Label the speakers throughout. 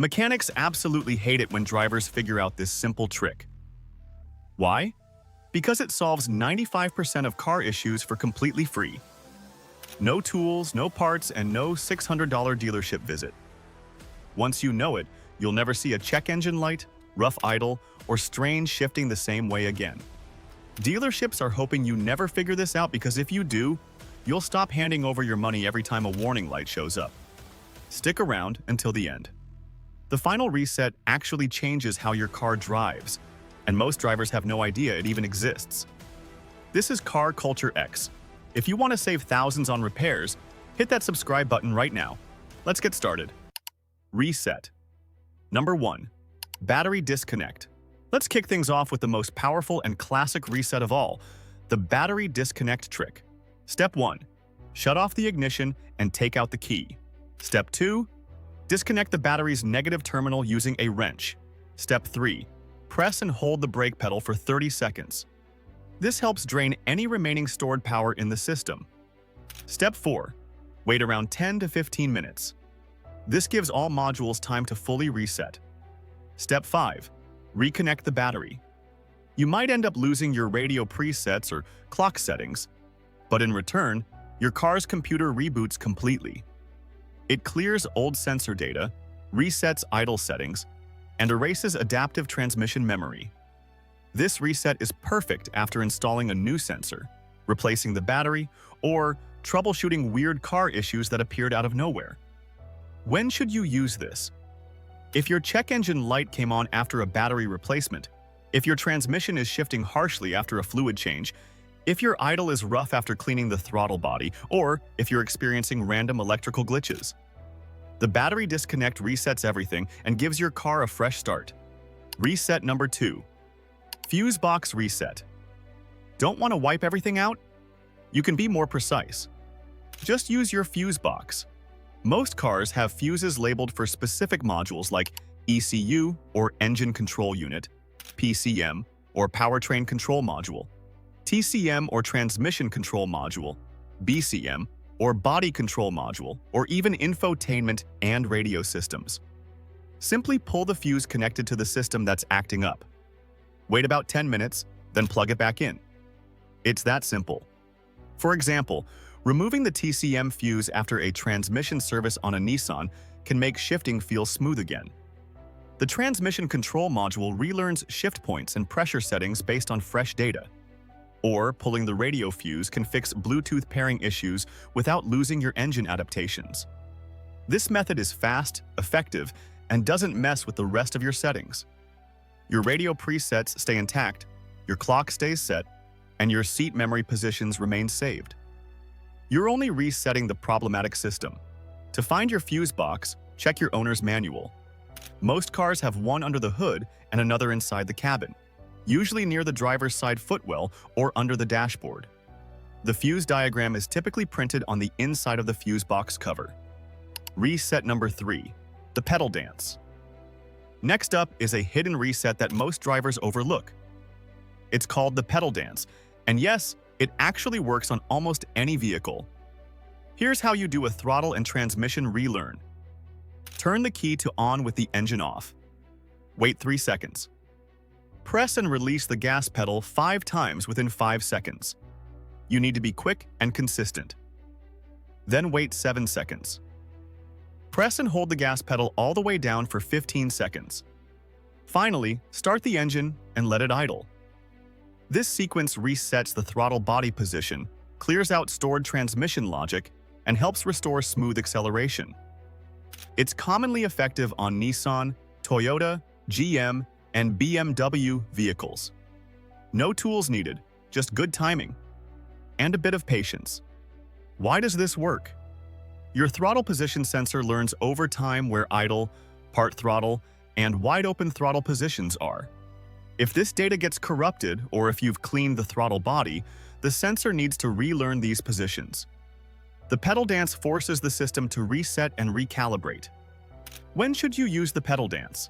Speaker 1: Mechanics absolutely hate it when drivers figure out this simple trick. Why? Because it solves 95% of car issues for completely free. No tools, no parts, and no $600 dealership visit. Once you know it, you'll never see a check engine light, rough idle, or strange shifting the same way again. Dealerships are hoping you never figure this out because if you do, you'll stop handing over your money every time a warning light shows up. Stick around until the end. The final reset actually changes how your car drives, and most drivers have no idea it even exists. This is CarCulture-X. If you want to save thousands on repairs, hit that subscribe button right now. Let's get started. Reset. Number 1. Battery disconnect. Let's kick things off with the most powerful and classic reset of all, the battery disconnect trick. Step 1. Shut off the ignition and take out the key. Step 2. Disconnect the battery's negative terminal using a wrench. Step 3. Press and hold the brake pedal for 30 seconds. This helps drain any remaining stored power in the system. Step 4. Wait around 10 to 15 minutes. This gives all modules time to fully reset. Step 5. Reconnect the battery. You might end up losing your radio presets or clock settings, but in return, your car's computer reboots completely. It clears old sensor data, resets idle settings, and erases adaptive transmission memory. This reset is perfect after installing a new sensor, replacing the battery, or troubleshooting weird car issues that appeared out of nowhere. When should you use this? If your check engine light came on after a battery replacement, if your transmission is shifting harshly after a fluid change, if your idle is rough after cleaning the throttle body, or if you're experiencing random electrical glitches. The battery disconnect resets everything and gives your car a fresh start. Reset number 2. Fuse box reset. Don't want to wipe everything out? You can be more precise. Just use your fuse box. Most cars have fuses labeled for specific modules like ECU or Engine Control Unit, PCM or Powertrain Control Module, TCM or Transmission Control Module, BCM or Body Control Module, or even infotainment and radio systems. Simply pull the fuse connected to the system that's acting up. Wait about 10 minutes, then plug it back in. It's that simple. For example, removing the TCM fuse after a transmission service on a Nissan can make shifting feel smooth again. The transmission control module relearns shift points and pressure settings based on fresh data. Or pulling the radio fuse can fix Bluetooth pairing issues without losing your engine adaptations. This method is fast, effective, and doesn't mess with the rest of your settings. Your radio presets stay intact, your clock stays set, and your seat memory positions remain saved. You're only resetting the problematic system. To find your fuse box, check your owner's manual. Most cars have one under the hood and another inside the cabin, usually near the driver's side footwell or under the dashboard. The fuse diagram is typically printed on the inside of the fuse box cover. Reset number 3. The pedal dance. Next up is a hidden reset that most drivers overlook. It's called the pedal dance, and yes, it actually works on almost any vehicle. Here's how you do a throttle and transmission relearn. Turn the key to on with the engine off. Wait 3 seconds. Press and release the gas pedal 5 times within 5 seconds. You need to be quick and consistent. Then wait 7 seconds. Press and hold the gas pedal all the way down for 15 seconds. Finally, start the engine and let it idle. This sequence resets the throttle body position, clears out stored transmission logic, and helps restore smooth acceleration. It's commonly effective on Nissan, Toyota, GM, and BMW vehicles. No tools needed, just good timing and a bit of patience. Why does this work? Your throttle position sensor learns over time where idle, part throttle, and wide-open throttle positions are. If this data gets corrupted or if you've cleaned the throttle body, the sensor needs to relearn these positions. The pedal dance forces the system to reset and recalibrate. When should you use the pedal dance?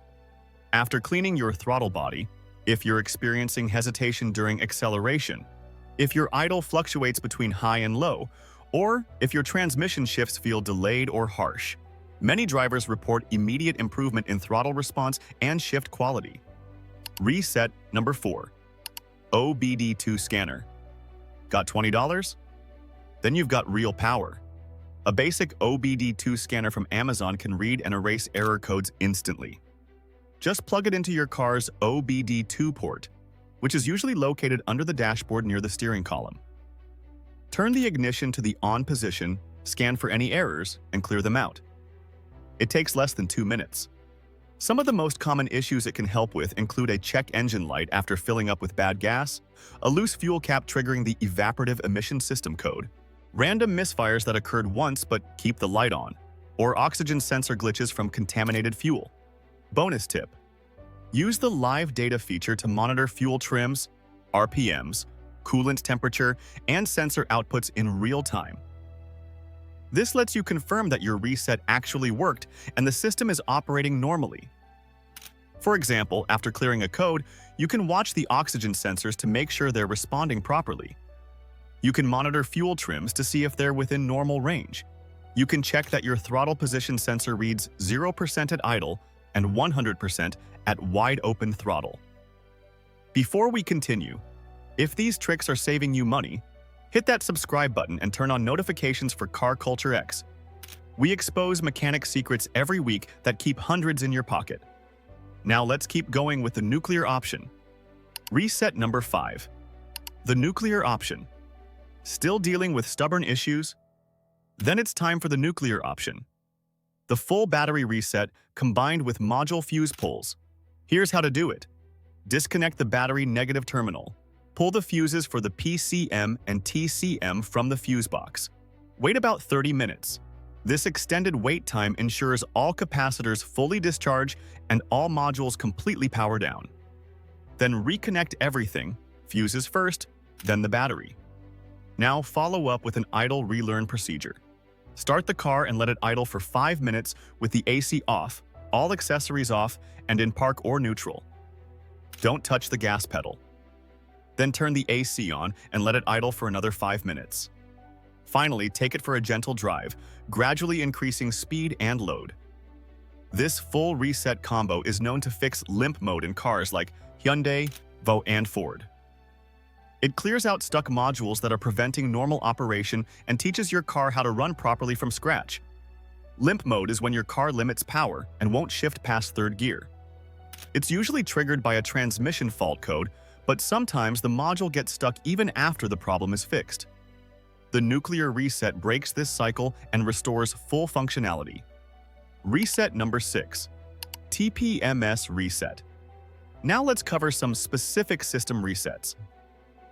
Speaker 1: After cleaning your throttle body, if you're experiencing hesitation during acceleration, if your idle fluctuates between high and low, or if your transmission shifts feel delayed or harsh. Many drivers report immediate improvement in throttle response and shift quality. Reset number 4. OBD2 scanner. Got $20? Then you've got real power. A basic OBD2 scanner from Amazon can read and erase error codes instantly. Just plug it into your car's OBD2 port, which is usually located under the dashboard near the steering column. Turn the ignition to the on position, scan for any errors, and clear them out. It takes less than 2 minutes. Some of the most common issues it can help with include a check engine light after filling up with bad gas, a loose fuel cap triggering the evaporative emission system code, random misfires that occurred once but keep the light on, or oxygen sensor glitches from contaminated fuel. Bonus tip: use the live data feature to monitor fuel trims, RPMs, coolant temperature, and sensor outputs in real time. This lets you confirm that your reset actually worked and the system is operating normally. For example, after clearing a code, you can watch the oxygen sensors to make sure they're responding properly. You can monitor fuel trims to see if they're within normal range. You can check that your throttle position sensor reads 0% at idle and 100% at wide open throttle. Before we continue, if these tricks are saving you money, hit that subscribe button and turn on notifications for CarCulture-X. We expose mechanic secrets every week that keep hundreds in your pocket. Now let's keep going with the nuclear option. Reset number 5. The nuclear option. Still dealing with stubborn issues? Then it's time for the nuclear option. The full battery reset combined with module fuse pulls. Here's how to do it. Disconnect the battery negative terminal. Pull the fuses for the PCM and TCM from the fuse box. Wait about 30 minutes. This extended wait time ensures all capacitors fully discharge and all modules completely power down. Then reconnect everything, fuses first, then the battery. Now follow up with an idle relearn procedure. Start the car and let it idle for 5 minutes with the AC off, all accessories off, and in park or neutral. Don't touch the gas pedal. Then turn the AC on and let it idle for another 5 minutes. Finally, take it for a gentle drive, gradually increasing speed and load. This full reset combo is known to fix limp mode in cars like Hyundai, Volvo, and Ford. It clears out stuck modules that are preventing normal operation and teaches your car how to run properly from scratch. Limp mode is when your car limits power and won't shift past third gear. It's usually triggered by a transmission fault code, but sometimes the module gets stuck even after the problem is fixed. The nuclear reset breaks this cycle and restores full functionality. Reset number 6. TPMS reset. Now let's cover some specific system resets.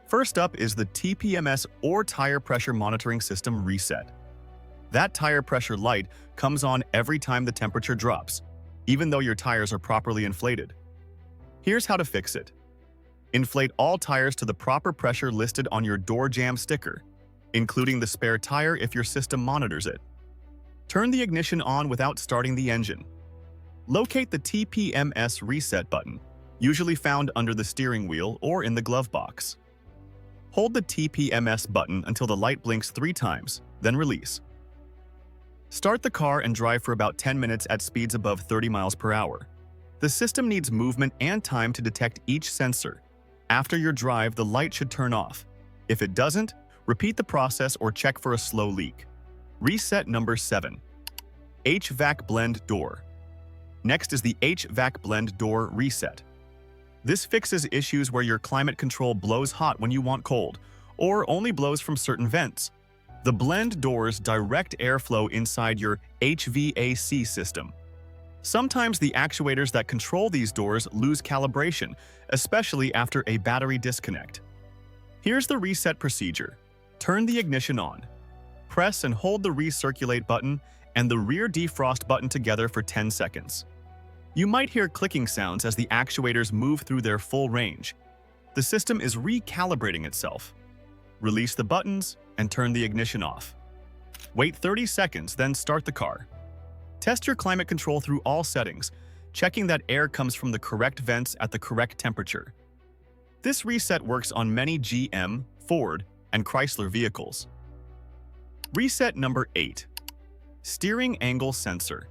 Speaker 1: First up is the TPMS or tire pressure monitoring system reset. That tire pressure light comes on every time the temperature drops, even though your tires are properly inflated. Here's how to fix it. Inflate all tires to the proper pressure listed on your door jamb sticker, including the spare tire if your system monitors it. Turn the ignition on without starting the engine. Locate the TPMS reset button, usually found under the steering wheel or in the glove box. Hold the TPMS button until the light blinks 3 times, then release. Start the car and drive for about 10 minutes at speeds above 30 miles per hour. The system needs movement and time to detect each sensor. After your drive, the light should turn off. If it doesn't, repeat the process or check for a slow leak. Reset number 7. HVAC blend door. Next is the HVAC blend door reset. This fixes issues where your climate control blows hot when you want cold, or only blows from certain vents. The blend doors direct airflow inside your HVAC system. Sometimes the actuators that control these doors lose calibration, especially after a battery disconnect. Here's the reset procedure. Turn the ignition on. Press and hold the recirculate button and the rear defrost button together for 10 seconds. You might hear clicking sounds as the actuators move through their full range. The system is recalibrating itself. Release the buttons and turn the ignition off. Wait 30 seconds, then start the car. Test your climate control through all settings, checking that air comes from the correct vents at the correct temperature. This reset works on many GM, Ford, and Chrysler vehicles. Reset number 8. Steering angle sensor.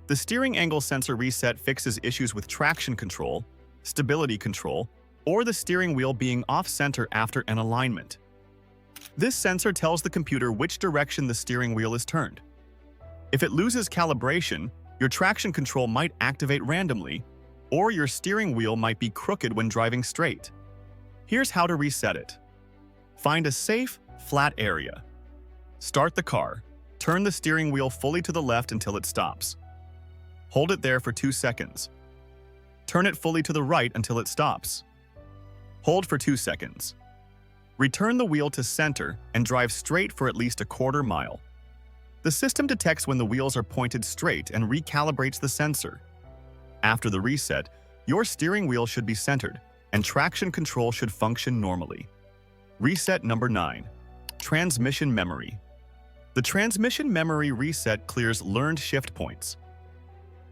Speaker 1: The steering angle sensor reset fixes issues with traction control, stability control, or the steering wheel being off-center after an alignment. This sensor tells the computer which direction the steering wheel is turned. If it loses calibration, your traction control might activate randomly, or your steering wheel might be crooked when driving straight. Here's how to reset it. Find a safe, flat area. Start the car. Turn the steering wheel fully to the left until it stops. Hold it there for 2 seconds. Turn it fully to the right until it stops. Hold for 2 seconds. Return the wheel to center and drive straight for at least a quarter mile. The system detects when the wheels are pointed straight and recalibrates the sensor. After the reset, your steering wheel should be centered and traction control should function normally. Reset number 9. Transmission memory. The transmission memory reset clears learned shift points.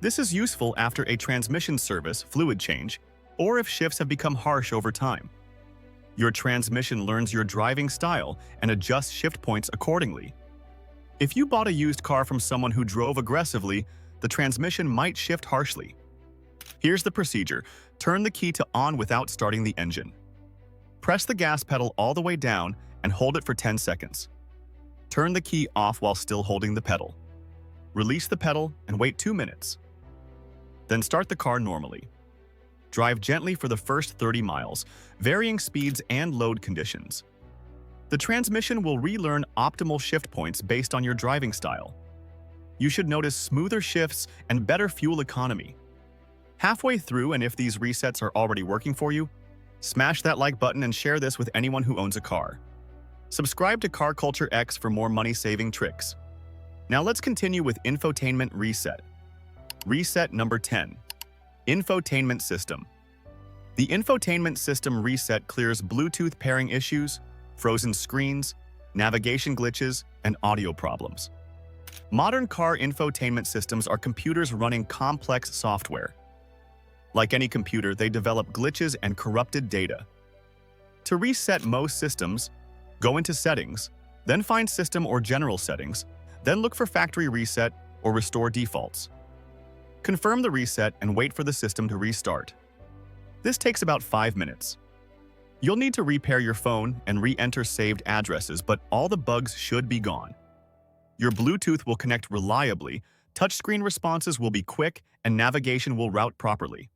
Speaker 1: This is useful after a transmission service, fluid change, or if shifts have become harsh over time. Your transmission learns your driving style and adjusts shift points accordingly. If you bought a used car from someone who drove aggressively, the transmission might shift harshly. Here's the procedure. Turn the key to on without starting the engine. Press the gas pedal all the way down and hold it for 10 seconds. Turn the key off while still holding the pedal. Release the pedal and wait 2 minutes. Then start the car normally. Drive gently for the first 30 miles, varying speeds and load conditions. The transmission will relearn optimal shift points based on your driving style. You should notice smoother shifts and better fuel economy. Halfway through, and if these resets are already working for you, smash that like button and share this with anyone who owns a car. Subscribe to CarCulture-X for more money-saving tricks. Now let's continue with infotainment reset. Reset number 10. Infotainment system. The infotainment system reset clears Bluetooth pairing issues, frozen screens, navigation glitches, and audio problems. Modern car infotainment systems are computers running complex software. Like any computer, they develop glitches and corrupted data. To reset most systems, go into Settings, then find System or General Settings, then look for Factory Reset or Restore Defaults. Confirm the reset and wait for the system to restart. This takes about 5 minutes. You'll need to repair your phone and re-enter saved addresses, but all the bugs should be gone. Your Bluetooth will connect reliably, touchscreen responses will be quick, and navigation will route properly.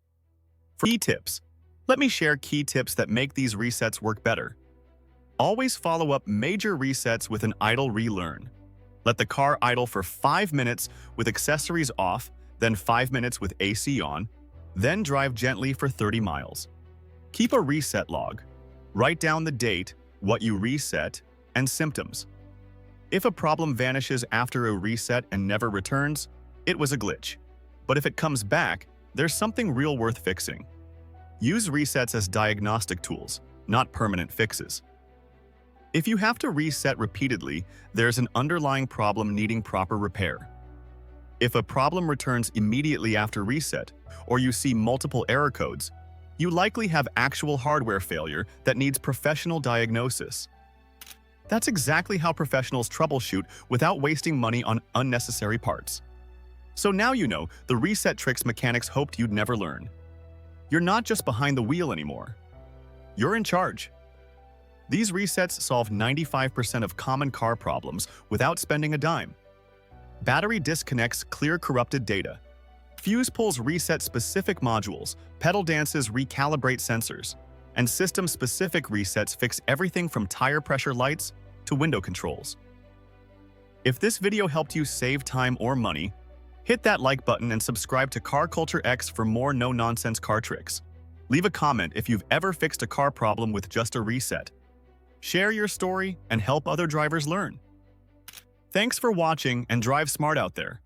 Speaker 1: For key tips, let me share key tips that make these resets work better. Always follow up major resets with an idle relearn. Let the car idle for 5 minutes with accessories off, then 5 minutes with AC on, then drive gently for 30 miles. Keep a reset log. Write down the date, what you reset, and symptoms. If a problem vanishes after a reset and never returns, it was a glitch. But if it comes back, there's something real worth fixing. Use resets as diagnostic tools, not permanent fixes. If you have to reset repeatedly, there's an underlying problem needing proper repair. If a problem returns immediately after reset, or you see multiple error codes, you likely have actual hardware failure that needs professional diagnosis. That's exactly how professionals troubleshoot without wasting money on unnecessary parts. So now you know the reset tricks mechanics hoped you'd never learn. You're not just behind the wheel anymore. You're in charge. These resets solve 95% of common car problems without spending a dime. Battery disconnects clear corrupted data. Fuse pulls reset specific modules, pedal dances recalibrate sensors, and system-specific resets fix everything from tire pressure lights to window controls. If this video helped you save time or money, hit that like button and subscribe to CarCulture-X for more no-nonsense car tricks. Leave a comment if you've ever fixed a car problem with just a reset. Share your story and help other drivers learn. Thanks for watching and drive smart out there.